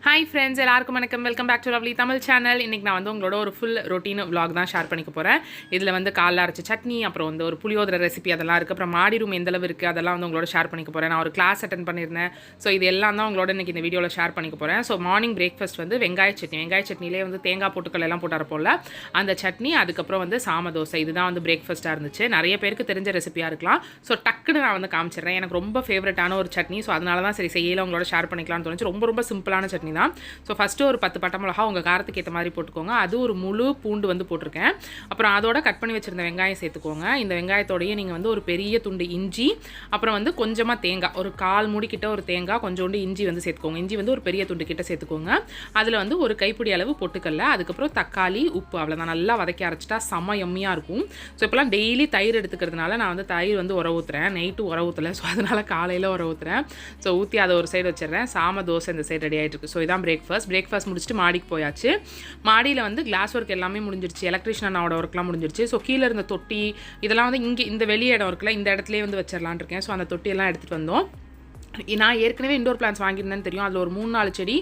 Hi friends, எல்லாருக்கும் வணக்கம். Welcome back to lovely Tamil channel. இன்னைக்கு நான் வந்து உங்களோட ஒரு ஃபுல் ரொட்டீன் vlog தான் ஷேர் பண்ணிக்க போகிறேன். இதில் வந்து காலைல அரைச்ச சட்னி, அப்புறம் வந்து ஒரு புளியோதரை ரெசிபி அதெல்லாம் இருக்குது. அப்புறம் மாடி ரூம் எந்த அளவு இருக்குது அதெல்லாம் வந்து உங்களோட ஷேர் பண்ணிக்க போகிறேன். நான் ஒரு கிளாஸ் அட்டன் பண்ணியிருந்தேன். ஸோ இது எல்லாம் தான் உங்களோட இன்றைக்கி இந்த வீடியோவில் ஷேர் பண்ணிக்க போகிறேன். ஸோ மார்னிங் பிரேக்ஃபாஸ்ட் வந்து வெங்காய சட்னிலே வந்து தேங்காய் பொட்டுக்கள் எல்லாம் போட்டு அரைப்போம்ல அந்த சட்னி, அதுக்கப்புறம் வந்து சாம தோசை. இதுதான் வந்து பிரேக்ஃபாஸ்ட்டாக இருந்துச்சு. நிறைய பேருக்கு தெரிஞ்ச ரெசிபியாக இருக்கலாம். ஸோ டக்குன்னு நான் வந்து காமிச்சிடுறேன். எனக்கு ரொம்ப ஃபேவரட்டான ஒரு சட்னி. ஸோ அதனால தான் சரி செய்யல உங்களோட ஷேர் பண்ணிக்கலாம்னு தோணுச்சு. ரொம்ப ரொம்ப சிம்பிளான சட்னி தான். ஸோ ஃபஸ்ட்டு ஒரு 10 பட்டை மிளகா உங்கள் காரத்துக்கு ஏற்ற மாதிரி போட்டுக்கோங்க. அது ஒரு முழு பூண்டு வந்து போட்டிருக்கேன். அப்புறம் அதோட கட் பண்ணி வச்சுருந்த வெங்காயம் சேர்த்துக்கோங்க. இந்த வெங்காயத்தோடையே நீங்கள் வந்து ஒரு பெரிய துண்டு இஞ்சி, அப்புறம் வந்து கொஞ்சமாக தேங்காய், ஒரு 1/4 மூடி கிட்ட ஒரு தேங்காய், கொஞ்சோண்டு இஞ்சி வந்து சேர்த்துக்கோங்க. இஞ்சி வந்து ஒரு பெரிய துண்டு கிட்ட சேர்த்துக்கோங்க. அதில் வந்து ஒரு கைப்பிடி அளவு பொட்டுக்கல்ல, அதுக்கப்புறம் தக்காளி, உப்பு, அவ்வளோதான். நல்லா வதக்கி அரைச்சிட்டா செம்ம எம்மியாக இருக்கும். ஸோ இப்போலாம் டெய்லி தயிர் எடுத்துக்கிறதுனால நான் வந்து தயிர் வந்து உர ஊற்றுறேன். நைட்டு உர ஊற்றலை. ஸோ அதனால் காலையில் உர ஊற்றுறேன். ஸோ ஊற்றி அதை ஒரு சைடு வச்சிடுறேன். சாம தோசை இந்த சைடு ரெடி ஆகிட்டு இருக்கு. ஸோ இதான் பிரேக்ஃபாஸ்ட் முடிச்சுட்டு மாடிக்கு போயாச்சு. மாடியில் வந்து கிளாஸ் ஒர்க் எல்லாமே முடிஞ்சிருச்சு. எலக்ட்ரிஷியன் அண்ணாவோட ஒர்க்லாம் முடிஞ்சிருச்சு. ஸோ கீழே இருந்த தொட்டி இதெல்லாம் வந்து இங்கே இந்த வெளியே இடம் இருக்குல்ல, இந்த இடத்துலேயே வந்து வச்சிடலான் இருக்கேன். ஸோ அந்த தொட்டியெல்லாம் எடுத்துகிட்டு வந்தோம். நான் ஏற்கனவே இண்டோர் பிளான்ஸ் வாங்கியிருந்தேன்னு தெரியும். அதில் ஒரு 3-4 செடி,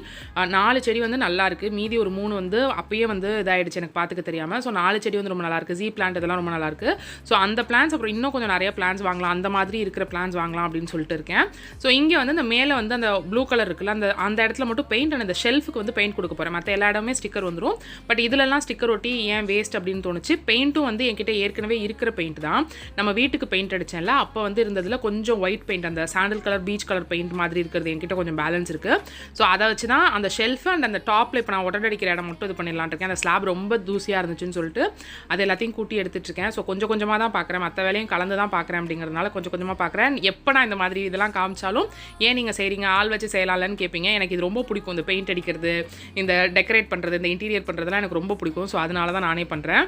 4 செடி வந்து நல்லா இருக்குது. மீதி ஒரு 3 வந்து அப்பயே வந்து இதாகிடுச்சு எனக்கு பார்த்துக்க தெரியாமல். ஸோ 4 செடி வந்து ரொம்ப நல்லாயிருக்கு. ஜீ பிளான்ட் இதெல்லாம் ரொம்ப நல்லாயிருக்கு. ஸோ அந்த பிளான்ஸ் அப்புறம் இன்னும் கொஞ்சம் நிறைய பிளான்ஸ் வாங்கலாம், அந்த மாதிரி இருக்கிற பிளான்ஸ் வாங்கலாம் அப்படின்னு சொல்லிட்டு இருக்கேன். ஸோ இங்கே வந்து இந்த மேலே வந்து அந்த ப்ளூ கலர் இருக்குல்ல, அந்த இடத்துல மட்டும் பெயிண்ட், அந்த ஷெல்ஃபுக்கு வந்து பெயிண்ட் கொடுக்க போகிறேன். மற்ற எல்லா இடமே ஸ்டிக்கர் வந்துடும். பட் இதிலெல்லாம் ஸ்டிக்கர் ஒட்டி ஏன் வேஸ்ட் அப்படின்னு தோணுச்சு. பெயிண்ட்டும் வந்து என்கிட்ட ஏற்கனவே இருக்கிற பெயிண்ட் தான். நம்ம வீட்டுக்கு பெயிண்ட் அடித்தேன்ல, அப்போ வந்து இருந்ததில் கொஞ்சம் ஒயிட் பெயிண்ட், அந்த sandal colour peach colour paint மாதிரி இருக்கிறது என்கிட்ட கொஞ்சம் பேலன்ஸ் இருக்குது. ஸோ அதை வச்சு தான் அந்த ஷெல்ஃப் அண்ட் அந்த டாப்பில் இப்போ நான் உடனடிக்கிற இடம் மட்டும் இது பண்ணிடலான் இருக்கேன். அந்த ஸ்லாப் ரொம்ப தூசியாக இருந்துச்சுன்னு சொல்லிட்டு அது எல்லாத்தையும் கூட்டி எடுத்துகிட்டு இருக்கேன். ஸோ கொஞ்சம் கொஞ்சமாக தான் பார்க்குறேன், மற்ற வேலையும் கலந்து தான் பார்க்குறேன். அப்படிங்கிறதுனால கொஞ்சம் கொஞ்சமாக பார்க்குறேன். எப்போ நான் இந்த மாதிரி இதெல்லாம் காமிச்சாலும் ஏன் நீங்கள் செய்கிறீங்க, ஆள் வச்சு செய்யலாம்லன்னு கேட்பீங்க. எனக்கு இது ரொம்ப பிடிக்கும். இந்த பெயிண்ட் அடிக்கிறது, இந்த டெக்கரேட் பண்ணுறது, இந்த இன்டீரியர் பண்ணுறதுலாம் எனக்கு ரொம்ப பிடிக்கும். ஸோ அதனால தான் நானே பண்ணுறேன்.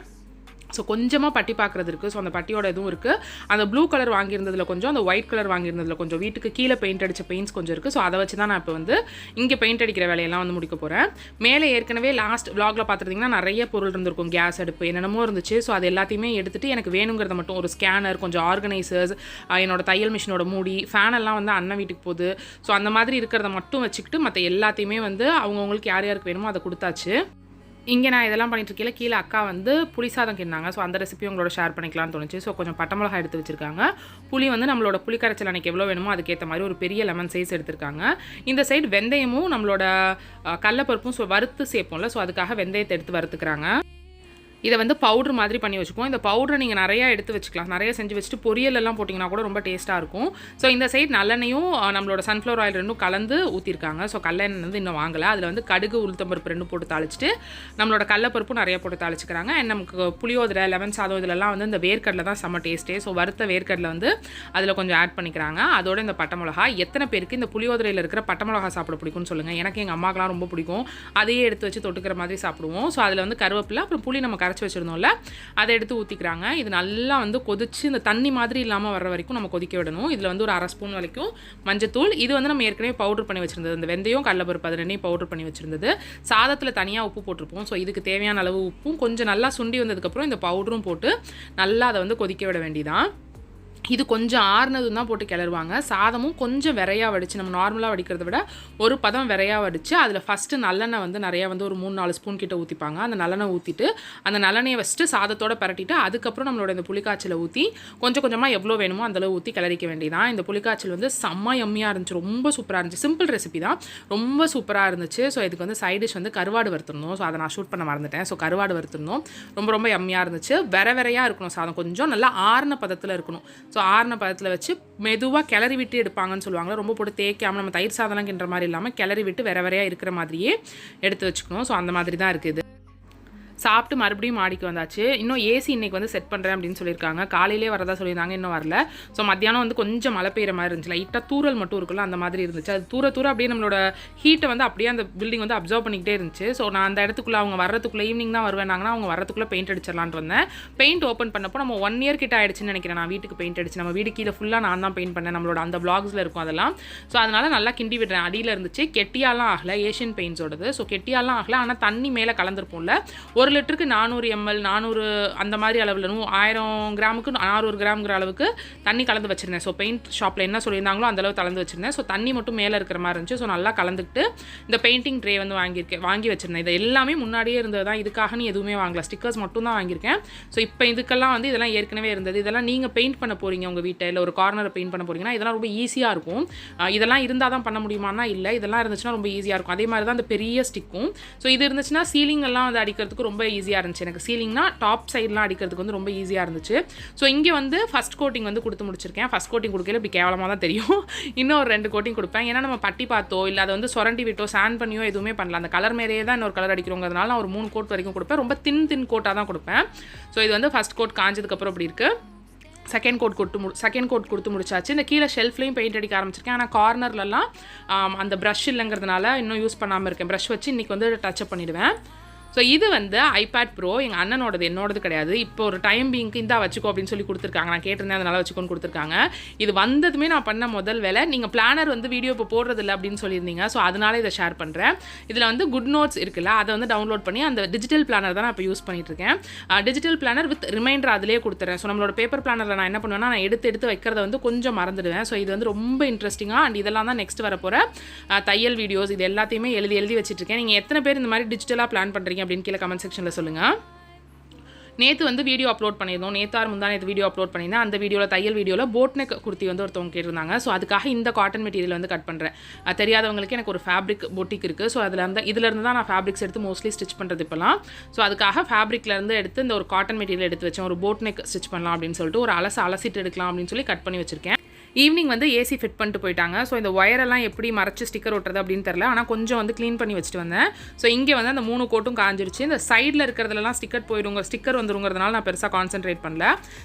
ஸோ கொஞ்சமாக பட்டி பார்க்குறது இருக்குது. ஸோ அந்த பட்டியோட இதுவும் இருக்குது. அந்த ப்ளூ கலர் வாங்கியிருந்ததில் கொஞ்சம், அந்த ஒயிட் கலர் வாங்கியிருந்ததில் கொஞ்சம், வீட்டுக்கு கீழே பெயிண்ட் அடித்த பெயிண்ட்ஸ் கொஞ்சம் இருக்குது. ஸோ அதை வச்சு தான் நான் இப்போ வந்து இங்கே பெயிண்ட் அடிக்கிற வேலையெல்லாம் வந்து முடிக்க போகிறேன். மேலே ஏற்கனவே லாஸ்ட் vlogல பார்த்துருந்தீங்கன்னா நிறைய பொருள் இருந்திருக்கும். கேஸ் அடுப்பு என்னென்னமோ இருந்துச்சு. ஸோ அது எல்லாத்தையுமே எடுத்துகிட்டு எனக்கு வேணுங்கிறத மட்டும், ஒரு ஸ்கேனர், கொஞ்சம் ஆர்கனைசர்ஸ், என்னோட தையல் மிஷினோட மூடி, ஃபேன் எல்லாம் வந்து அண்ணன் வீட்டுக்கு போகுது. ஸோ அந்த மாதிரி இருக்கிறத மட்டும் வச்சுக்கிட்டு மற்ற எல்லாத்தையுமே வந்து அவங்கவுங்களுக்கு யார் யாருக்கு வேணுமோ அதை கொடுத்தாச்சு. இங்கே நான் இதெல்லாம் பண்ணிட்டு இருக்கேன். கீழே அக்கா வந்து புளி சாதம் கிண்டாங்க. ஸோ அந்த ரெசிபி உங்களோட ஷேர் பண்ணிக்கலாம்னு தோணுச்சு. ஸோ கொஞ்சம் பட்டை மிளகாய் எடுத்து வச்சிருக்காங்க. புளி வந்து நம்மளோட புளி கரைச்சல் அன்றைக்கி எவ்வளோ வேணுமோ அதுக்கேற்ற மாதிரி ஒரு பெரிய லெமன் சைஸ் எடுத்திருக்காங்க. இந்த சைடு வெந்தயமும் நம்மளோட கடலைப்பருப்பும் ஸோ வறுத்து சேர்ப்போம்ல, ஸோ அதுக்காக வெந்தயத்தை எடுத்து வறுத்துக்கிறாங்க. இதை வந்து பவுட்ரு மாதிரி பண்ணி வச்சுக்குவோம். இந்த பவுடரை நீங்கள் நிறையா எடுத்து வச்சுக்கலாம். நிறைய செஞ்சு வச்சுட்டு பொரியலெல்லாம் போட்டிங்கன்னா கூட ரொம்ப டேஸ்ட்டாக இருக்கும். ஸோ இந்த சைட் நல்லெண்ணையும் நம்மளோட சன்ஃப்ளவர் ஆயில் ரெண்டும் கலந்து ஊற்றிருக்காங்க. ஸோ கடலெண்ணெய் வந்து இன்னும் வாங்கலை. அதில் வந்து கடுகு, உளுத்தம்பருப்பு ரெண்டும் போட்டு தாளிச்சிட்டு நம்மளோட கடலைப்பருப்பும் நிறையா போட்டு தாளிச்சிக்கிறாங்க. அண்ட் நமக்கு புளியோதரை, லெமன் சாதம் இதிலெல்லாம் வந்து இந்த வேர்க்கடலை தான் செம்ம டேஸ்ட்டே. ஸோ வறுத்த வேர்க்கடலை வந்து அதில் கொஞ்சம் ஆட் பண்ணிக்கிறாங்க. அதோட இந்த பட்டை மிளகா, எத்தனை பேருக்கு இந்த புளியோதரையில் இருக்கிற பட்டை மிளகா சாப்பிட பிடிக்கும்னு சொல்லுங்கள். எனக்கு எங்கள் அம்மாக்கெலாம் ரொம்ப பிடிக்கும். அதையே எடுத்து வச்சு தொட்டுக்கிற மாதிரி சாப்பிடுவோம். ஸோ அதில் வந்து கருவேப்பிலை, அப்புறம் புளி நம்ம கரைச்சி வச்சிருந்தோம்ல, அதை எடுத்து ஊற்றிக்கிறாங்க. இது நல்லா வந்து கொதிச்சு இந்த தண்ணி மாதிரி இல்லாமல் வர்ற வரைக்கும் நம்ம கொதிக்க விடணும். இதில் வந்து ஒரு 1/2 ஸ்பூன் வரைக்கும் மஞ்சத்தூள், இது வந்து நம்ம ஏற்கனவே பவுடர் பண்ணி வச்சிருந்தது, இந்த வெந்தயம், கடலைப்பருப்பு அது ரெண்டையும் பவுடர் பண்ணி வச்சிருந்தது. சாதத்தில் தனியாக உப்பு போட்டிருப்போம். ஸோ இதுக்கு தேவையான அளவு உப்பும் கொஞ்சம் நல்லா சுண்டி வந்ததுக்கப்புறம் இந்த பவுடரும் போட்டு நல்லா அதை வந்து கொதிக்க விட வேண்டியதான். இது கொஞ்சம் ஆறுனதும் தான் போட்டு கிளறுவாங்க. சாதமும் கொஞ்சம் விரையாக வடித்து, நம்ம நார்மலாக வடிக்கிறத விட ஒரு பதம் விரையாக வடித்து அதில் ஃபஸ்ட்டு நல்லெண்ணெய் வந்து நிறையா வந்து ஒரு 3-4 ஸ்பூன் கிட்ட ஊற்றிப்பாங்க. அந்த நல்லெண்ணெய் ஊற்றிட்டு அந்த நல்லெண்ணெயை ஃபஸ்ட்டு சாதத்தோடு பரட்டிட்டு அதுக்கப்புறம் நம்மளோட இந்த புளிக்காய்ச்சலை ஊற்றி கொஞ்சம் கொஞ்சமாக எவ்வளோ வேணுமோ அந்தளவு ஊற்றி கிளறிக்க வேண்டியதான். இந்த புளிக்காய்ச்சல் வந்து செம்ம எம்மியாக இருந்துச்சு. ரொம்ப சூப்பராக இருந்துச்சு. சிம்பிள் ரெசிபி தான், ரொம்ப சூப்பராக இருந்துச்சு. ஸோ இதுக்கு வந்து சைட் டிஷ் வந்து கருவாடு வறுத்துருந்தோம். ஸோ அதை நான் ஷூட் பண்ண மறந்துட்டேன். ஸோ கருவாடு வறுத்துருந்தோம். ரொம்ப ரொம்ப எம்மியாக இருந்துச்சு. விரையாக இருக்கணும் சாதம், கொஞ்சம் நல்லா ஆறுன பதத்தில் இருக்கணும். ஸோ ஆறுன பதத்தில் வச்சு மெதுவாக கிளறி விட்டு எடுப்பாங்கன்னு சொல்லுவாங்க. ரொம்ப போட்டு தேய்க்காமல் நம்ம தயிர் சாதம்லாம் கிண்டுற மாதிரி இல்லாமல் கிளறி விட்டு விரையாக இருக்கிற மாதிரியே எடுத்து வச்சுக்கணும். ஸோ அந்த மாதிரி தான் இருக்குது. சாப்பிட்டு மறுபடியும் மாடிக்கு வந்தாச்சு. இன்னும் ஏசி இன்றைக்கி வந்து செட் பண்ணுறேன் அப்படின்னு சொல்லியிருக்காங்க. காலையிலே வரதா சொல்லியிருந்தாங்க, இன்னும் வரல. ஸோ மத்தியானம் வந்து கொஞ்சம் மழை பெய்கிற மாதிரி இருந்துச்சு. லைட்டாக தூரல் மட்டும் இருக்குல்ல, அந்த மாதிரி இருந்துச்சு. அது தூர அப்படியே நம்மளோட ஹீட்டை வந்து அப்படியே அந்த பில்டிங் வந்து அப்சர்வ் பண்ணிக்கிட்டே இருந்துச்சு. ஸோ நான் அந்த இடத்துக்குள்ளே அவங்க வர்றதுக்குள்ளே ஈவினிங் தான் வருவேனாங்கன்னா அவங்க வர்றதுக்குள்ளே பெயிண்ட் அடிச்சிடலான்னு வந்தேன். பெயிண்ட் ஓப்பன் பண்ணப்போ நம்ம 1 இயர் கிட்ட ஆயிடுச்சுன்னு நினைக்கிறேன். நான் வீட்டுக்கு பெயிண்ட் அடிச்சு, நம்ம வீடு கீழே ஃபுல்லாக நான் தான் பெயிண்ட் பண்ணேன். நம்மளோட அந்த பிளாக்ஸில் இருக்கும் அதெல்லாம். ஸோ அதனால் நல்லா கிண்டி விடுறேன். அடியில் இருந்துச்சு, கெட்டியாலாம் ஆகலை, ஏஷியன் பெயிண்ட்ஸோடது. ஸோ கெட்டியாலாம் ஆகலை, ஆனால் தண்ணி மேலே கலந்துருப்போம்ல, ஒரு 1 லிட்டருக்கு 400 ml 400 அந்த மாதிரி அளவில் 1000 கிராமுக்கு 600 கிராம்ங்கிற அளவுக்கு தண்ணி கலந்து வச்சுருந்தேன். ஸோ பெயிண்ட் ஷாப்பில் என்ன சொல்லியிருந்தாங்களோ அந்தளவு கலந்து வச்சுருந்தேன். ஸோ தண்ணி மட்டும் மேலே இருக்கிற மாதிரி இருந்துச்சு. ஸோ நல்லா கலந்துக்கிட்டு இந்த பெயிண்டிங் ட்ரே வந்து வாங்கி வச்சுருந்தேன். இது எல்லாமே முன்னாடியே இருந்தது தான், இதுக்காக எதுவுமே வாங்கல, ஸ்டிக்கர்ஸ் மட்டும் தான் வாங்கியிருக்கேன். ஸோ இப்போ இதுக்கெல்லாம் வந்து இதெல்லாம் ஏற்கனவே இருந்தது. இதெல்லாம் நீங்கள் பெயிண்ட் பண்ண போகிறீங்க உங்கள் வீட்டை, இல்லை ஒரு கார்னரை பெயிண்ட் பண்ண போகிறீங்கன்னா இதெல்லாம் ரொம்ப ஈஸியாக இருக்கும். இதெல்லாம் இருந்தால் தான் பண்ண முடியுமானா இல்லை, இதெல்லாம் இருந்துச்சுன்னா ரொம்ப ஈஸியாக இருக்கும். அதே மாதிரி தான் அந்த பெரிய ஸ்டிக்கும். ஸோ இது இருந்துச்சுன்னா சீலிங் எல்லாம் வந்து அடிக்கிறதுக்கு ரொம்ப ஈஸியாக இருந்துச்சு. எனக்கு சீலிங்னா டாப் சைட்லாம் அடிக்கிறதுக்கு வந்து ரொம்ப ஈஸியாக இருந்துச்சு. ஸோ இங்கே வந்து ஃபஸ்ட் கோட்டிங் வந்து கொடுத்து முடிச்சிருக்கேன். ஃபஸ்ட் கோட்டிங் கொடுக்கல இப்படி கேவலமாக தான் தெரியும். இன்னும் ஒரு 2 கோட்டிங் கொடுப்பேன். ஏன்னா நம்ம பட்டி பார்த்தோ இல்லை அதை வந்து சொரண்டி விட்டோ சாண்ட் பண்ணியோ எதுவுமே பண்ணலாம். அந்த கலர் மேலேயே தான் இன்னொரு கலர் அடிக்கிறோங்கிறதுனால நான் ஒரு 3 கோட் வரைக்கும் கொடுப்பேன். ரொம்ப தின் கோட்டாக தான் கொடுப்பேன். ஸோ இது வந்து ஃபஸ்ட் கோட் காஞ்சதுக்கப்புறம் இப்படி இருக்குது. செகண்ட் கோட் கொடுத்து முடிச்சாச்சு. இந்த கீழே ஷெல்ஃப்லையும் பெயிண்ட் அடிக்க ஆரம்பிச்சிருக்கேன். ஆனால் கார்னர்லலாம் அந்த ப்ரஷ் இல்லைங்கிறதுனால இன்னும் யூஸ் பண்ணாமல் இருக்கேன். ப்ரஷ் வச்சு இன்றைக்கி வந்து டச்சப் பண்ணிவிடுவேன். ஸோ இது வந்து ஐபேட் ப்ரோ எங்கள் அண்ணனோடது, என்னோடது கிடையாது. இப்போ ஒரு டைம் பீங்க்கு இந்தா வச்சுக்கோ அப்படின்னு சொல்லி கொடுத்துருக்காங்க. நான் கேட்டிருந்தேன், அதனால் வச்சுக்கோன்னு கொடுத்துருக்காங்க. இது வந்ததுமே நான் பண்ண முதல் வேலை, நீங்கள் பிளானர் வந்து வீடியோ இப்போ போடுறதில்ல அப்படின்னு சொல்லியிருந்தீங்க. ஸோ அதனால் இதை ஷேர் பண்ணுறேன். இதில் வந்து குட் நோட்ஸ் இருக்குல்ல, அதை வந்து டவுன்லோட் பண்ணி அந்த டிஜிட்டல் பிளானர் தான் நான் இப்போ யூஸ் பண்ணிகிட்ருக்கேன். டிஜிட்டல் பிளானர் வித் ரிமைண்டர் அதிலே கொடுத்துறேன். ஸோ நம்மளோட பேப்பர் பிளானரில் நான் என்ன பண்ணுவேன்னா, நான் எடுத்து வைக்கிறத வந்து கொஞ்சம் மறந்துடுவேன். ஸோ இது வந்து ரொம்ப இன்ட்ரெஸ்டிங்காக அண்ட் இதெல்லாம் தான் நெக்ஸ்ட் வரப்போகிற தையல் வீடியோஸ். இது எல்லாத்தையுமே எழுதி வச்சுட்ருக்கேன். நீங்கள் எத்தனை பேர் இந்த மாதிரி டிஜிட்டலாக பிளான் பண்ணுறீங்க அப்படின்னு கீழே கமெண்ட் செக்ஷனில் சொல்லுங்கள். நேற்று வந்து வீடியோ அப்லோட் பண்ணியிருந்தோம். நேற்று வீடியோ அப்லோட் பண்ணியிருந்தேன். அந்த வீடியோவில் தையல் வீடியோவில் போட் நெக் குர்த்தி வந்து ஒருத்தவங்க கேட்டிருந்தாங்க. ஸோ அதுக்காக இந்த காட்டன் மெட்டீரியல் வந்து கட் பண்ணுறேன். தெரியாதவங்களுக்கு எனக்கு ஒரு ஃபேப்ரிக் பொட்டிக் இருக்குது. ஸோ இதிலேருந்து தான் நான் ஃபேப்ரிக்ஸ் எடுத்து மோஸ்ட்லி ஸ்டிச் பண்ணுறது இப்போலாம். ஸோ அதுக்காக ஃபேப்ரிக்லேருந்து எடுத்து இந்த ஒரு காட்டன் மெட்டீரியல் எடுத்து வச்சேன். ஒரு போட் நெக் ஸ்டிச் பண்ணலாம் அப்படின்னு சொல்லிட்டு ஒரு அலசிட்டு எடுக்கலாம் அப்படின்னு சொல்லி கட் பண்ணி வச்சிருக்கேன். ஈவினிங் வந்து ஏசி ஃபிட் பண்ணிட்டு போயிட்டாங்க. ஸோ இந்த ஒயரெல்லாம் எப்படி மறைச்சி ஸ்டிக்கர் ஒட்டுறது அப்படின்னு தெரில. ஆனால் கொஞ்சம் வந்து க்ளீன் பண்ணி வச்சுட்டு வந்தேன். ஸோ இங்கே வந்து அந்த 3 கோட்டும் காஞ்சிருச்சு. இந்த சைடில் இருக்கிறதுலாம் ஸ்டிக்கர் வந்துருங்கிறதுனால நான் பெருசாக கான்சென்ட்ரேட் பண்ணல.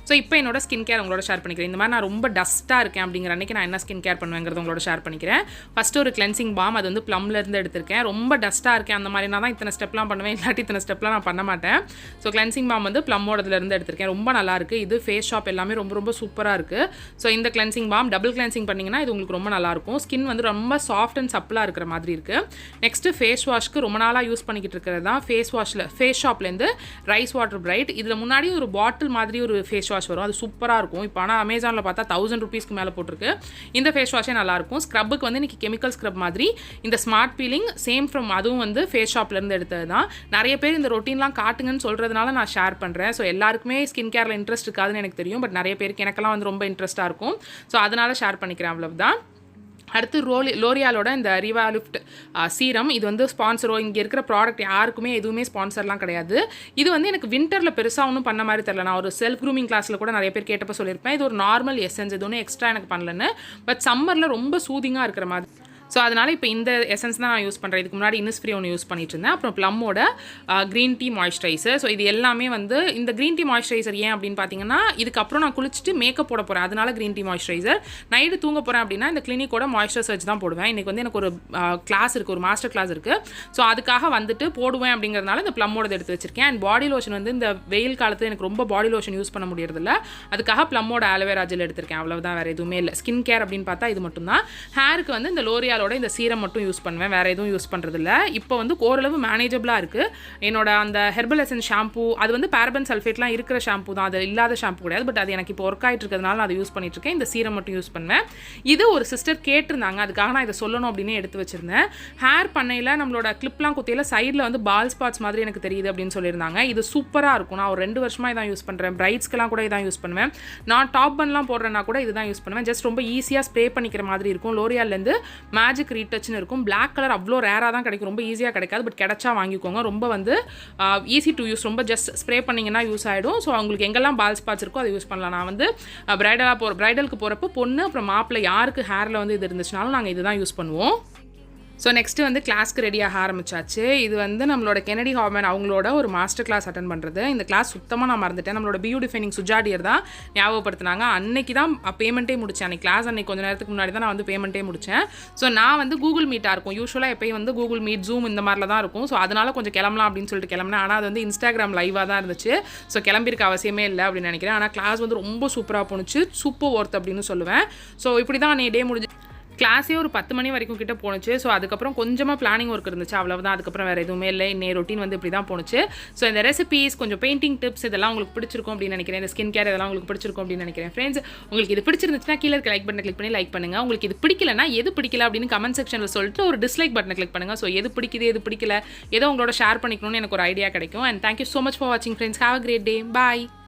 ஸோ இப்போ என்னோட ஸ்கின் கேர் உங்களோட ஷேர் பண்ணிக்கிறேன். இந்த மாதிரி நான் ரொம்ப டஸ்ட்டாக இருக்கேன் அப்படிங்கிற அன்றைக்கி நான் என்ன ஸ்கின் கேர் பண்ணுவேங்கிறது உங்களோட ஷேர் பண்ணிக்கிறேன். ஃபஸ்ட்டு ஒரு கிளென்சிங் பாம், அது வந்து ப்ளம்லேருந்து எடுத்திருக்கேன். ரொம்ப டஸ்ட்டாக இருக்கேன் அந்த மாதிரி நான் தான் இத்தனை ஸ்டெப்லாம் பண்ணுவேன், இல்லாட்டி இத்தனை ஸ்டெப்லாம் நான் பண்ண மாட்டேன். ஸோ கிளென்சிங் பாம் வந்து ப்ளம்மோடதுலேருந்து எடுத்திருக்கேன். ரொம்ப நல்லாயிருக்கு. இது ஃபேஸ் ஷாப் எல்லாமே ரொம்ப சூப்பராக இருக்குது. ஸோ இந்த கிளென்சிங் பாம் டபுள் கிளென்சிங் பண்ணிங்கன்னா இது உங்களுக்கு ரொம்ப நல்லாயிருக்கும். ஸ்கின் வந்து ரொம்ப சாஃப்ட் அண்ட் சப்பிளாக இருக்கிற மாதிரி இருக்குது. நெக்ஸ்ட்டு ஃபேஸ் வாஷ்க்கு ரொம்ப நாளாக யூஸ் பண்ணிக்கிட்டு இருக்கிறது தான் ஃபேஸ் ஷாப்லேருந்து ரைஸ் வாட்டர் பிரைட். இதில் முன்னாடி ஒரு பாட்டில் மாதிரி ஒரு ஃபேஸ் வாஷ் வரும், அது சூப்பராக இருக்கும். இப்போ ஆனால் அமேசானில் பார்த்தா 1000 ரூபீஸ்க்கு மேலே போட்டிருக்கு. இந்த ஃபேஸ் வாஷே நல்லாயிருக்கும். ஸ்க்ரப்புக்கு வந்து இன்றைக்கி கெமிக்கல் ஸ்க்ரப் மாதிரி இந்த ஸ்மார்ட் பீலிங் சேம் ஃப்ரம் அதுவும் வந்து ஃபேஸ் ஷாப்லேருந்து எடுத்தது தான். நிறைய பேர் இந்த ரொட்டீன்லாம் காட்டுங்கன்னு சொல்கிறதுனால நான் ஷேர் பண்ணுறேன். ஸோ எல்லாருக்குமே ஸ்கின் கேரில் இன்ட்ரெஸ்ட் இருக்காதுன்னு எனக்கு தெரியும். பட் நிறைய பேருக்கு எனக்கெல்லாம் வந்து ரொம்ப இன்ட்ரெஸ்ட்டாக இருக்கும். ஸோ அதனால் ஷேர் பண்ணிக்கிறேன், அவ்வளவுதான். அடுத்து லோரியாலோட இந்த ரிவாலிஃப்ட் சீரம். இது வந்து ஸ்பான்சரோ இங்கே இருக்கிற ப்ராடக்ட் யாருக்குமே எதுவுமே ஸ்பான்சர்லாம் கிடையாது. இது வந்து எனக்கு வின்டரில் பெருசாக ஒன்றும் பண்ண மாதிரி தெரியல. நான் ஒரு செல்ஃப் க்ரூமிங் கிளாஸில் கூட நிறைய பேர் கேட்டப்போ சொல்லியிருப்பேன், இது ஒரு நார்மல் எசன்ஸ், இது ஒன்றும் எக்ஸ்ட்ரா எனக்கு பண்ணலன்னு. பட் சம்மரில் ரொம்ப சூதிங்காக இருக்கிற மாதிரி. ஸோ அதனால் இப்போ இந்த எசன்ஸ் தான் நான் யூஸ் பண்ணுறேன். இதுக்கு முன்னாடி இனிஸ்ஃப்ரீ ஒன்று யூஸ் பண்ணிட்டு இருந்தேன். அப்புறம் ப்ளம்மோட க்ரீன் டீ மாய்ஸ்சரைசர். ஸோ இது எல்லாமே வந்து இந்த க்ரீன் டீ மாய்ஸ்சரைசர் ஏன் அப்படின்னு பார்த்தீங்கன்னா, இதுக்கப்புறம் நான் குளிச்சுட்டு மேக்கப் போட போகிறேன், அதனால் க்ரீன் டீ மாய்ஸ்சரைசர். நைட்டு தூங்க போகிறேன் அப்படின்னா இந்த கிளினிக்கோட மாய்ஸ்சர் சர்ச் தான் போடுவேன். இன்றைக்கி வந்து எனக்கு ஒரு கிளாஸ் இருக்குது, ஒரு மாஸ்டர் கிளாஸ் இருக்குது. ஸோ அதுக்காக வந்துட்டு போடுவேன் அப்படிங்கிறதுனால இந்த ப்ளம்மோட எடுத்து வச்சிருக்கேன். அண்ட் பாடி லோஷன் வந்து இந்த வெயில் காலத்தில் எனக்கு ரொம்ப பாடி லோஷன் யூஸ் பண்ண முடியறதில்ல, அதுக்காக ப்ளம்மோட ஆலோவேரா ஜெல் எடுத்திருக்கேன். அவ்வளவுதான், வேறு எதுவுமே இல்லை. ஸ்கின் கேர் அப்படின்னு பார்த்தா இது மட்டும் தான். ஹேருக்கு வந்து இந்த லோரியாலோட இந்த சீரம் மட்டும் யூஸ் பண்ணுவேன், வேறு எதுவும் யூஸ் பண்ணுறதில்ல. இப்போ வந்து ஓரளவு மேனேஜபிளாக இருக்குது. என்னோட அந்த ஹெர்பல் எசன்ஸ் ஷாம்பூ, அது வந்து பாரபன் சல்ஃபேட்லாம் இருக்கிற ஷாம்பூ தான், அது இல்லாத ஷாம்பூ கிடையாது. பட் அது எனக்கு இப்போ ஒர்க் ஆகிட்டு இருக்கிறதுனால நான் அதை யூஸ் பண்ணிட்டு இருக்கேன். இந்த சீரம் மட்டும் யூஸ் பண்ணுவேன். இது ஒரு சிஸ்டர் கேட்டிருந்தாங்க, அதுக்காக நான் இதை சொல்லணும் அப்படின்னு எடுத்து வச்சிருந்தேன். ஹேர் பண்ணையில் நம்மளோட கிளிப்லாம் குத்தியில் சைடில் வந்து பால் ஸ்பாட்ஸ் மாதிரி எனக்கு தெரியுது அப்படின்னு சொல்லியிருந்தாங்க. இது சூப்பராக இருக்கும். நான் ஒரு 2 வருஷமாக இதான் யூஸ் பண்ணுறேன். பிரைட்ஸ்க்கெல்லாம் கூட இதான் யூஸ் பண்ணுவேன். நான் டாப் பன்லாம் போடுறேன்னா கூட இதுதான் யூஸ் பண்ணுவேன். ஜஸ்ட் ரொம்ப ஈஸியாக ஸ்ப்ரே பண்ணிக்கிற மாதிரி இருக்கும். லோரியாலேருந்து மேஜிக் ரீடச்னு இருக்கும். பிளாக் கலர் அவ்வளோ ரேராக தான் கிடைக்கும், ரொம்ப ஈஸியாக கிடைக்காது. பட் கிடைச்சா வாங்கிக்கோங்க. ரொம்ப வந்து ஈஸி டு யூஸ், ரொம்ப ஜஸ்ட் ஸ்ப்ரே பண்ணிங்கன்னா யூஸ் ஆகிடும். ஸோ அவங்களுக்கு எங்கெல்லாம் பால் ஸ்பாட்ஸ் இருக்கோ அதை யூஸ் பண்ணலாம். நான் வந்து பிரைடலுக்கு போகிறப்போ பொண்ணு அப்புறம் மாப்பிள்ளை யாருக்கு ஹேரில் வந்து இது இருந்துச்சுனாலும் நாங்கள் இதுதான் யூஸ் பண்ணுவோம். ஸோ நெக்ஸ்ட்டு வந்து கிளாஸ்க்கு ரெடியாக ஆரம்பிச்சாச்சு. இது வந்து நம்மளோட கெனடி ஹார்மன் அவங்களோட ஒரு மாஸ்டர் கிளாஸ் அட்டன் பண்ணுறது. இந்த கிளாஸ் சுத்தமாக நான் மறந்துட்டேன். நம்மளோட பியூட்டிஃபைனிங் சுஜாடியர் தான் ஞாபகப்படுத்தினாங்க. அன்னைக்கு தான் பேமெண்ட்டே முடித்தேன். அன்றைக்கி கிளாஸ் அன்றைக்கி கொஞ்சம் நேரத்துக்கு முன்னாடி தான் நான் வந்து பேமெண்ட்டே முடித்தேன். ஸோ நான் வந்து கூகுள் மீட்டாக இருக்கும், யூஸ்வலாக எப்போயும் வந்து கூகுள் மீட், ஜூம் இந்த மாதிரில தான் இருக்கும். ஸோ அதனால் கொஞ்சம் கிளம்பலாம் அப்படின்னு சொல்லிட்டு கிளம்புனேன். ஆனால் அது வந்து இன்ஸ்டாகிராம் லைவாக தான் இருந்துச்சு. ஸோ கிளம்பியிருக்க அவசியமே இல்லை அப்படின்னு நினைக்கிறேன். ஆனால் கிளாஸ் வந்து ரொம்ப சூப்பராக போணுச்சு, சூப்பர் ஒர்த் அப்படின்னு சொல்லுவேன். ஸோ இப்படி தான் டே முடிஞ்சு கிளாஸே ஒரு 10 மணி வரைக்கும் கிட்ட போணுச்சு. ஸோ அதுக்கப்புறம் கொஞ்சமாக பிளானிங் ஒர்க் இருந்துச்சு, அவ்வளவுதான். அதுக்கப்புறம் வேறு எதுவுமே இல்லை. இன்னைய ரொட்டீன் வந்து இப்படி தான் போணுச்சு. ஸோ இந்த ரெசிபீஸ், கொஞ்சம் பெயிண்டிங் டிப்ஸ் இதெல்லாம் உங்களுக்கு பிடிச்சிருக்கும் அப்படின்னு நினைக்கிறேன். இந்த ஸ்கின் கேர் இதெல்லாம் உங்களுக்கு பிடிச்சிருக்கும் அப்படின்னு நினைக்கிறேன். ஃப்ரெண்ட்ஸ், உங்களுக்கு இது பிடிச்சிருந்துச்சுன்னா கீழே இருக்க லைக் பட்டனை கிளிக் பண்ணி லைக் பண்ணுங்கள். உங்களுக்கு இது பிடிக்கலனா எது பிடிக்கல அப்படின்னு கமெண்ட் செக்ஷனில் சொல்லிட்டு ஒரு டிஸ்லைக் பட்டனை கிளிக் பண்ணுங்கள். ஸோ எது பிடிக்குது எது பிடிக்கல ஏதோ உங்களோட ஷேர் பண்ணிக்கணும்னு எனக்கு ஒரு ஐடியா கிடைக்கும். And thank you so much for வாட்சிங் friends. Have a great day. Bye.